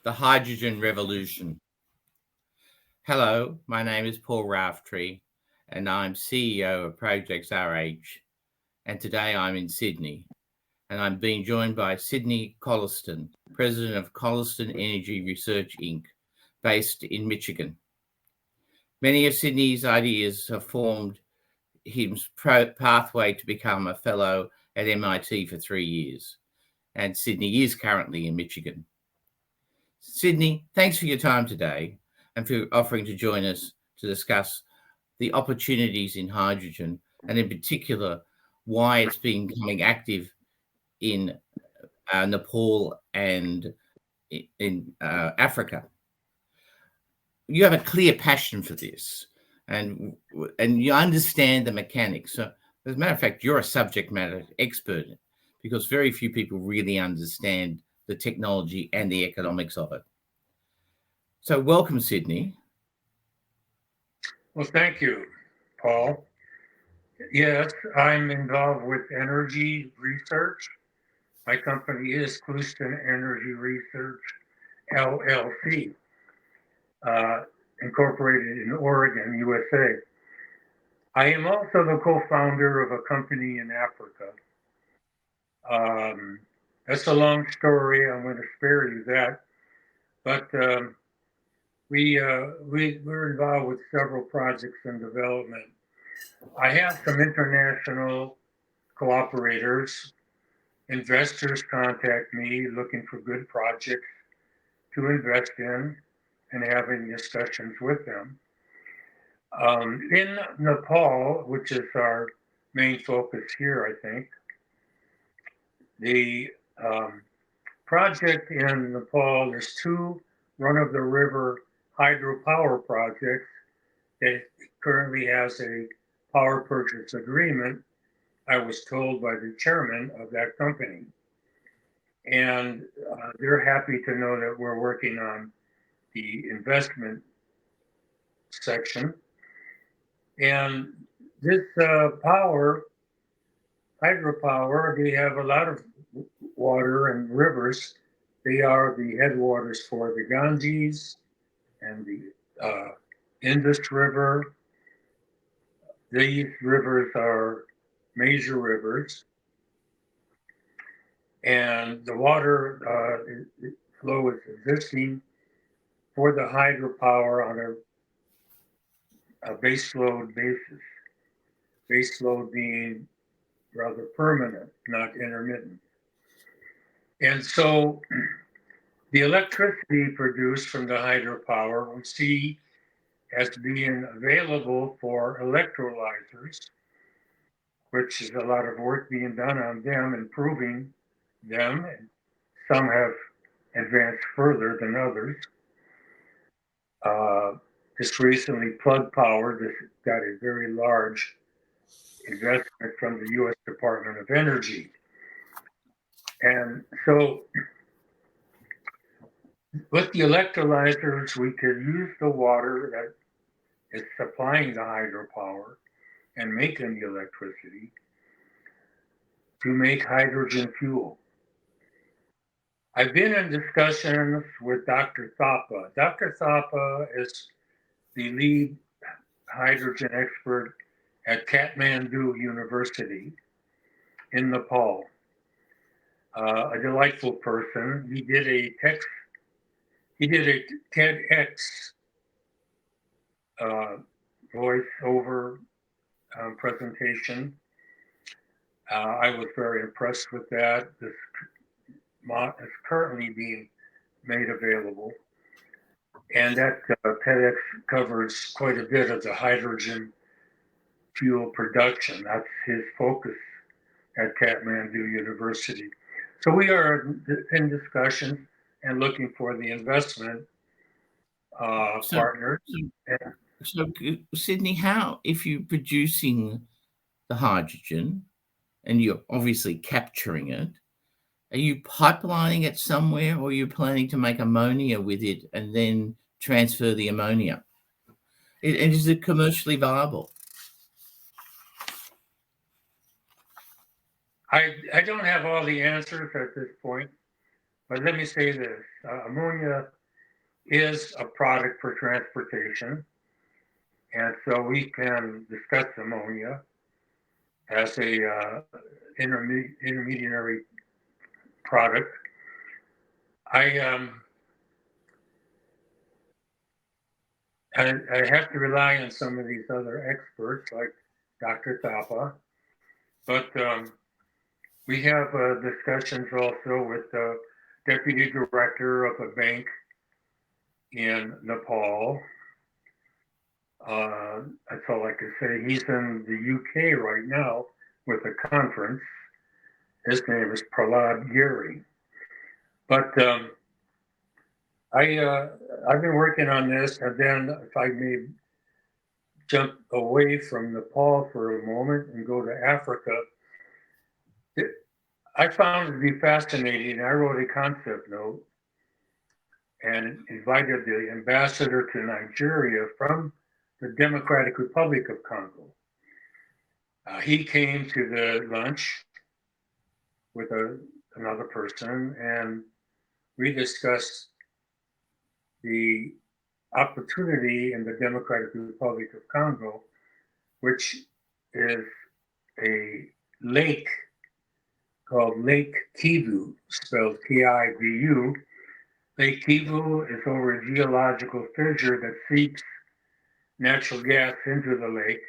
The hydrogen revolution. Hello, my name is Paul Raftree, and I'm CEO of Projects RH. And today I'm in Sydney, and I'm being joined by Sidney Clouston, President of Clouston Energy Research Inc., based in Michigan. Many of Sidney's ideas have formed his pathway to become a fellow at MIT for 3 years, and Sidney is currently in Michigan. Sidney, thanks for your time today and for offering to join us to discuss the opportunities in hydrogen and in particular why it's been becoming active in Nepal and in Africa. You have a clear passion for this and you understand the mechanics. So as a matter of fact, you're a subject matter expert because very few people really understand the technology and the economics of it. So welcome, Sidney. Well, thank you, Paul. Yes, I'm involved with energy research. My company is Clouston Energy Research, LLC, incorporated in Oregon, USA. I am also the co-founder of a company in Africa. That's a long story. I'm going to spare you that. But we're involved with several projects in development. I have some international cooperators. Investors contact me looking for good projects to invest in and having discussions with them. In Nepal, which is our main focus here, I think, the project in Nepal, there's two run-of-the-river hydropower projects that currently has a power purchase agreement, I was told by the chairman of that company. And they're happy to know that we're working on the investment section. And this hydropower, they have a lot of water and rivers. They are the headwaters for the Ganges and the Indus River. These rivers are major rivers. And the water flow is existing for the hydropower on a base load basis. Base load being rather permanent, not intermittent. And so the electricity produced from the hydropower we see as being available for electrolyzers, which is a lot of work being done on them, improving them. And some have advanced further than others. Just recently, Plug Power just got a very large investment from the U.S. Department of Energy. And so with the electrolyzers, we could use the water that is supplying the hydropower and making the electricity to make hydrogen fuel. I've been in discussions with Dr. Thapa. Dr. Thapa is the lead hydrogen expert at Kathmandu University in Nepal. A delightful person. He did a TEDx voice-over presentation. I was very impressed with that. This is currently being made available. And that TEDx covers quite a bit of the hydrogen fuel production. That's his focus at Kathmandu University. So we are in discussion and looking for the investment partners. So, Sidney, how, if you're producing the hydrogen and you're obviously capturing it, are you pipelining it somewhere or are you planning to make ammonia with it and then transfer the ammonia? And is it commercially viable? I don't have all the answers at this point, But let me say this, ammonia is a product for transportation. And so we can discuss ammonia as a intermediary product. I, um, I have to rely on some of these other experts like Dr. Thapa, but we have discussions also with the deputy director of a bank in Nepal. That's all I can say. He's in the UK right now with a conference. His name is Prahlad Giri. But I've been working on this, and then if I may jump away from Nepal for a moment and go to Africa, I found it to be fascinating. I wrote a concept note and invited the ambassador to Nigeria from the Democratic Republic of Congo. He came to the lunch with another person, and we discussed the opportunity in the Democratic Republic of Congo, which is a lake called Lake Kivu, spelled Kivu. Lake Kivu is over a geological fissure that seeps natural gas into the lake.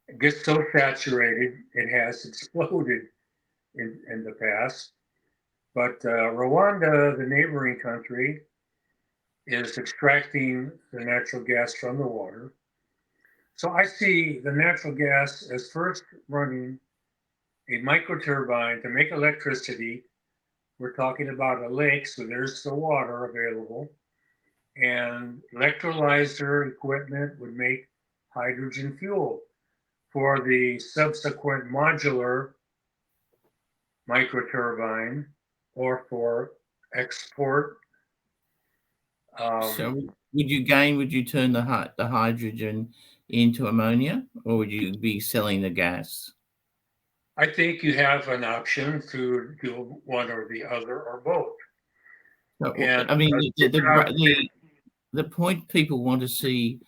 It gets so saturated, it has exploded in the past. But Rwanda, the neighboring country, is extracting the natural gas from the water. So I see the natural gas as first running a microturbine to make electricity. We're talking about a lake, so there's the water available. And electrolyzer equipment would make hydrogen fuel for the subsequent modular microturbine or for export. So would you turn the hydrogen into ammonia, or would you be selling the gas? I think you have an option to do one or the other or both. I mean, the point people want to see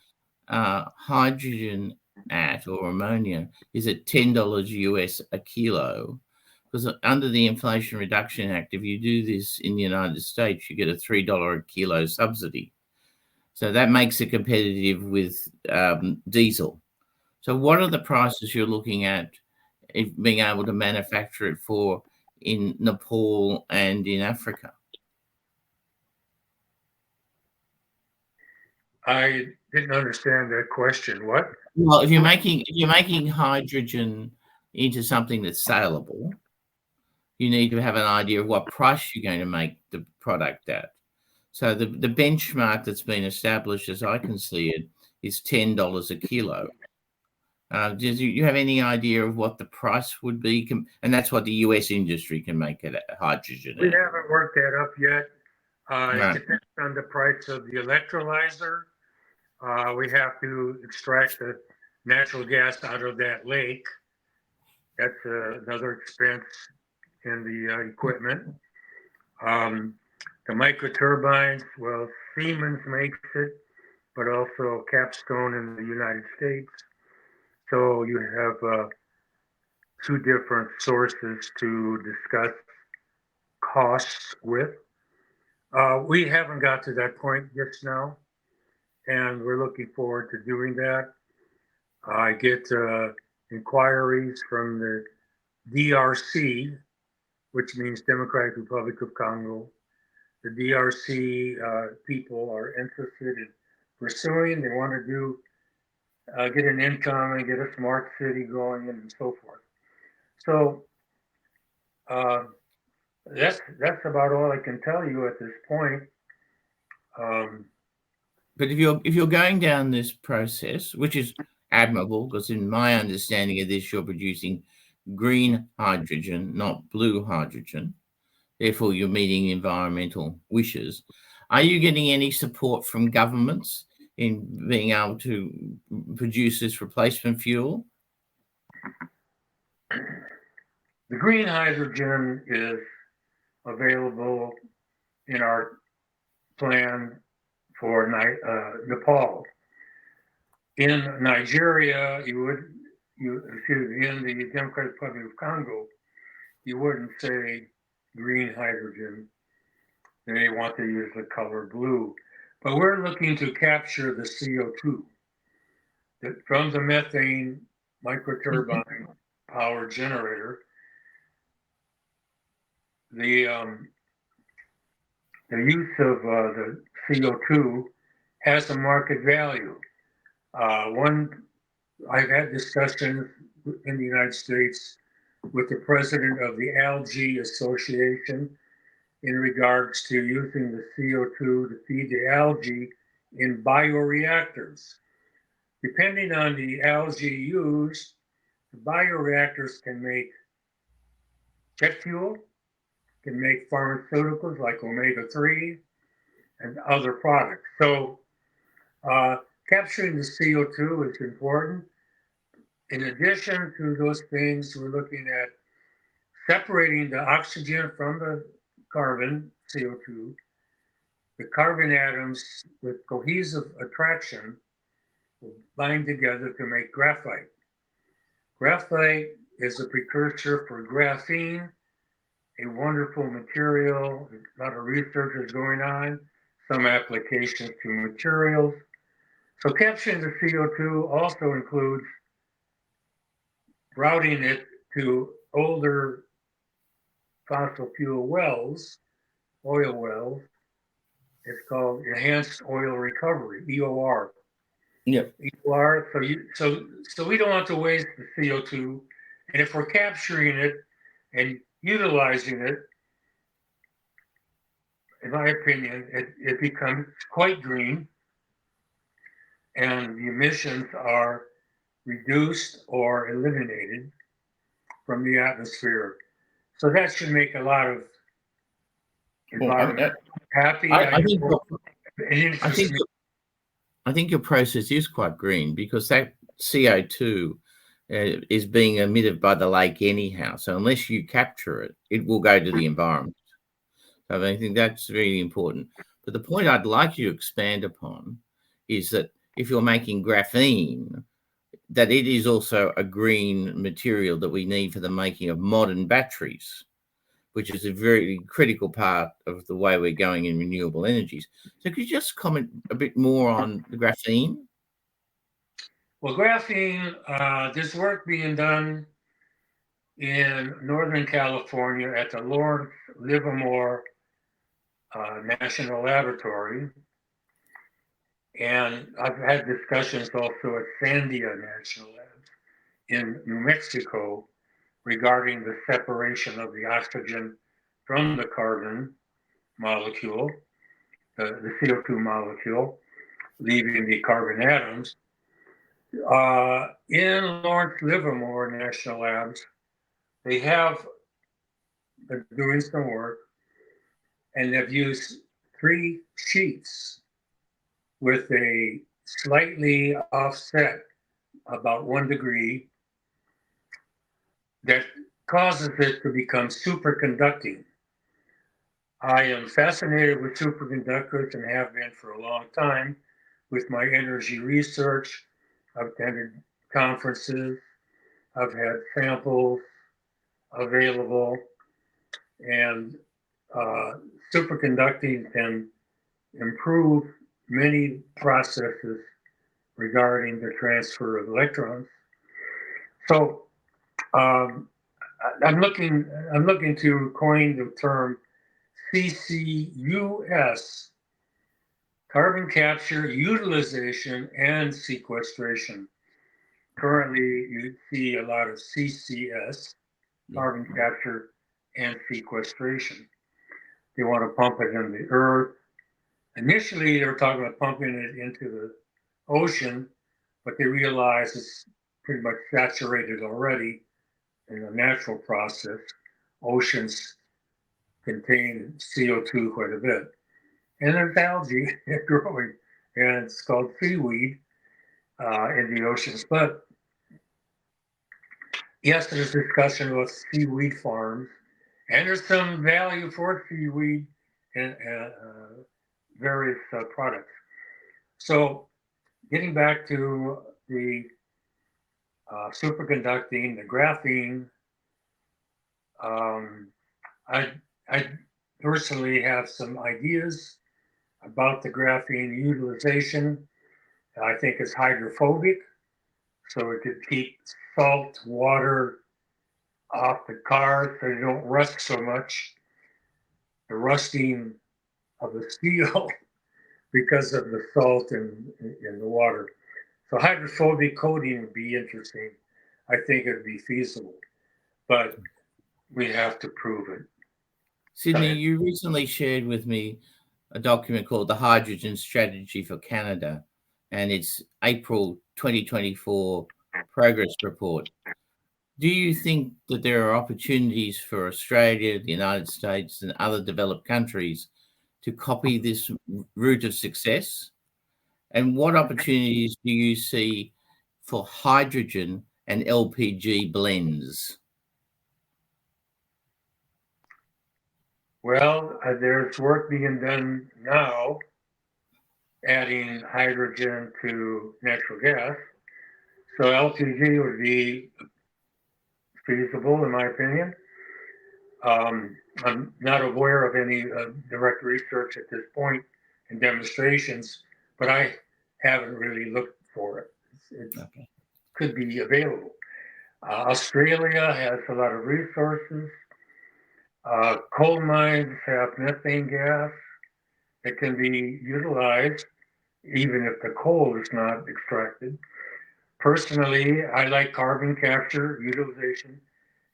hydrogen at, or ammonia, is at $10 US a kilo, because under the Inflation Reduction Act, if you do this in the United States, you get a $3 a kilo subsidy. So that makes it competitive with diesel. So what are the prices you're looking at being able to manufacture it for in Nepal and in Africa? I didn't understand that question. What? Well, if you're making hydrogen into something that's saleable, you need to have an idea of what price you're going to make the product at. So the benchmark that's been established, as I can see it, is $10 a kilo. Do you have any idea of what the price would be? And that's what the US industry can make it at hydrogen. We haven't worked that up yet. Right. It depends on the price of the electrolyzer. We have to extract the natural gas out of that lake. That's another expense in the equipment. The microturbines, well, Siemens makes it, but also Capstone in the United States. So you have two different sources to discuss costs with. We haven't got to that point just now, and we're looking forward to doing that. I get inquiries from the DRC, which means Democratic Republic of Congo. The DRC people are interested in pursuing. They want to do get an income and get a smart city going and so forth. So that's about all I can tell you at this point. But if you're going down this process, which is admirable, because in my understanding of this, you're producing green hydrogen, not blue hydrogen. Therefore, you're meeting environmental wishes. Are you getting any support from governments in being able to produce this replacement fuel? The green hydrogen is available in our plan for Nepal. In Nigeria, in the Democratic Republic of Congo, you wouldn't say green hydrogen. They want to use the color blue. But we're looking to capture the CO2 from the methane microturbine power generator. The use of the CO2 has a market value. I've had discussions in the United States with the president of the Algae Association in regards to using the CO2 to feed the algae in bioreactors. Depending on the algae used, the bioreactors can make jet fuel, can make pharmaceuticals like omega-3 and other products. So capturing the CO2 is important. In addition to those things, we're looking at separating the oxygen from the carbon, CO2. The carbon atoms with cohesive attraction will bind together to make graphite. Graphite is a precursor for graphene, a wonderful material. A lot of research is going on, some applications to materials. So capturing the CO2 also includes routing it to older fossil fuel wells, oil wells. It's called enhanced oil recovery, EOR. Yep. EOR. So we don't want to waste the CO2, and if we're capturing it and utilizing it, in my opinion, it becomes quite green, and the emissions are reduced or eliminated from the atmosphere. So that should make a lot of environment happy. I think your process is quite green because that CO2 is being emitted by the lake anyhow. So unless you capture it, it will go to the environment. So I think that's really important. But the point I'd like you to expand upon is that if you're making graphene, that it is also a green material that we need for the making of modern batteries, which is a very critical part of the way we're going in renewable energies. So could you just comment a bit more on the graphene? Well, graphene, there's work being done in Northern California at the Lawrence Livermore National Laboratory. And I've had discussions also at Sandia National Labs in New Mexico regarding the separation of the oxygen from the carbon molecule, the CO2 molecule, leaving the carbon atoms. In Lawrence Livermore National Labs, they're doing some work, and they've used 3 sheets with a slightly offset, about 1 degree, that causes it to become superconducting. I am fascinated with superconductors and have been for a long time with my energy research. I've attended conferences, I've had samples available, and superconducting can improve many processes regarding the transfer of electrons. So I'm looking to coin the term CCUS, carbon capture, utilization, and sequestration. Currently, you see a lot of CCS, carbon capture and sequestration. They want to pump it in the earth. Initially, they were talking about pumping it into the ocean, but they realized it's pretty much saturated already in a natural process. Oceans contain CO2 quite a bit. And there's algae growing, and it's called seaweed in the oceans. But yes, there's discussion about seaweed farms And there's some value for seaweed and various products. So getting back to the superconducting, the graphene, I, I personally have some ideas about the graphene utilization. I think it's hydrophobic, so it could keep salt, water off the car so they don't rust so much. The rusting of the steel because of the salt in the water. So hydrophobic coating would be interesting. I think it would be feasible, but we have to prove it. Sidney, you recently shared with me a document called the Hydrogen Strategy for Canada and its April 2024 progress report. Do you think that there are opportunities for Australia, the United States, and other developed countries to copy this route of success? And what opportunities do you see for hydrogen and LPG blends? Well, there's work being done now adding hydrogen to natural gas. So LPG would be feasible, in my opinion. I'm not aware of any direct research at this point and demonstrations, but I haven't really looked for it. It Okay. could be available. Australia has a lot of resources. Coal mines have methane gas that can be utilized even if the coal is not extracted. Personally, I like carbon capture, utilization,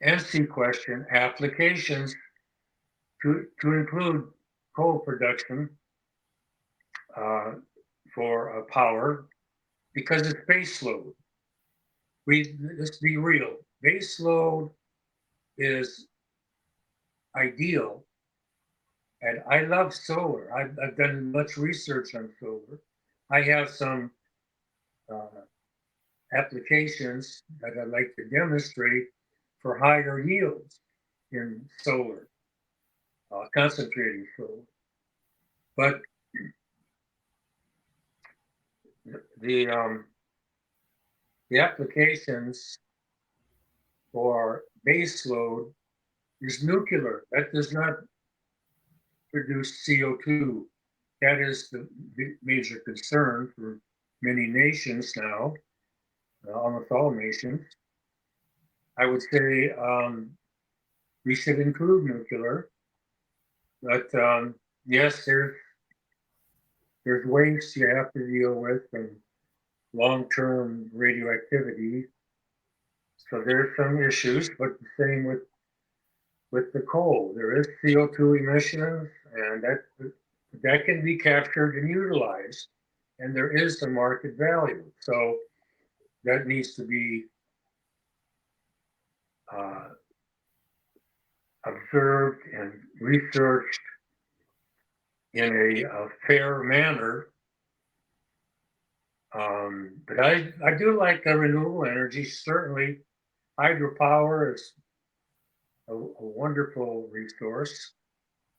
and sequestration applications to include coal production for power because it's base load. Let's be real. Base load is ideal. And I love solar. I've done much research on solar. I have some uh, applications that I'd like to demonstrate for higher yields in solar, concentrating solar. But the um, the applications for base load is nuclear. That does not produce CO2. That is the major concern for many nations now, almost all nations. I would say we should include nuclear, but yes, there's waste you have to deal with and long-term radioactivity. So there's some issues, but the same with the coal. There is CO2 emissions, and that can be captured and utilized, and there is a market value. So that needs to be observed and researched in a fair manner. But I do like renewable energy. Certainly, hydropower is a wonderful resource.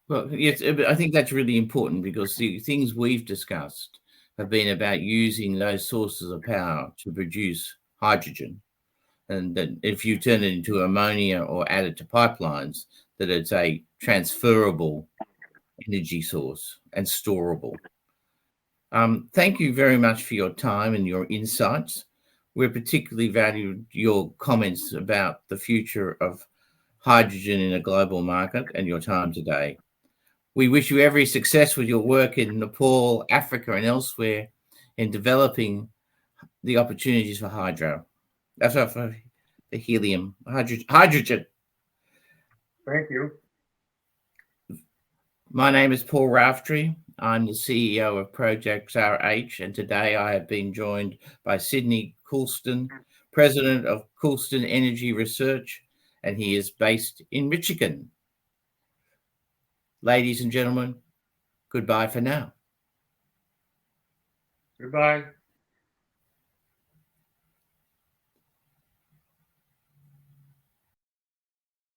Well, yes, I think that's really important because the things we've discussed have been about using those sources of power to produce hydrogen. And that if you turn it into ammonia or add it to pipelines, that it's a transferable energy source and storable. Thank you very much for your time and your insights. We particularly valued your comments about the future of hydrogen in a global market and your time today. We wish you every success with your work in Nepal, Africa, and elsewhere in developing the opportunities for hydro. That's for the helium, hydrogen. Thank you. My name is Paul Raftery. I'm the CEO of Projects RH, and today I have been joined by Sidney Clouston, President of Clouston Energy Research, and he is based in Michigan. Ladies and gentlemen, goodbye for now. Goodbye.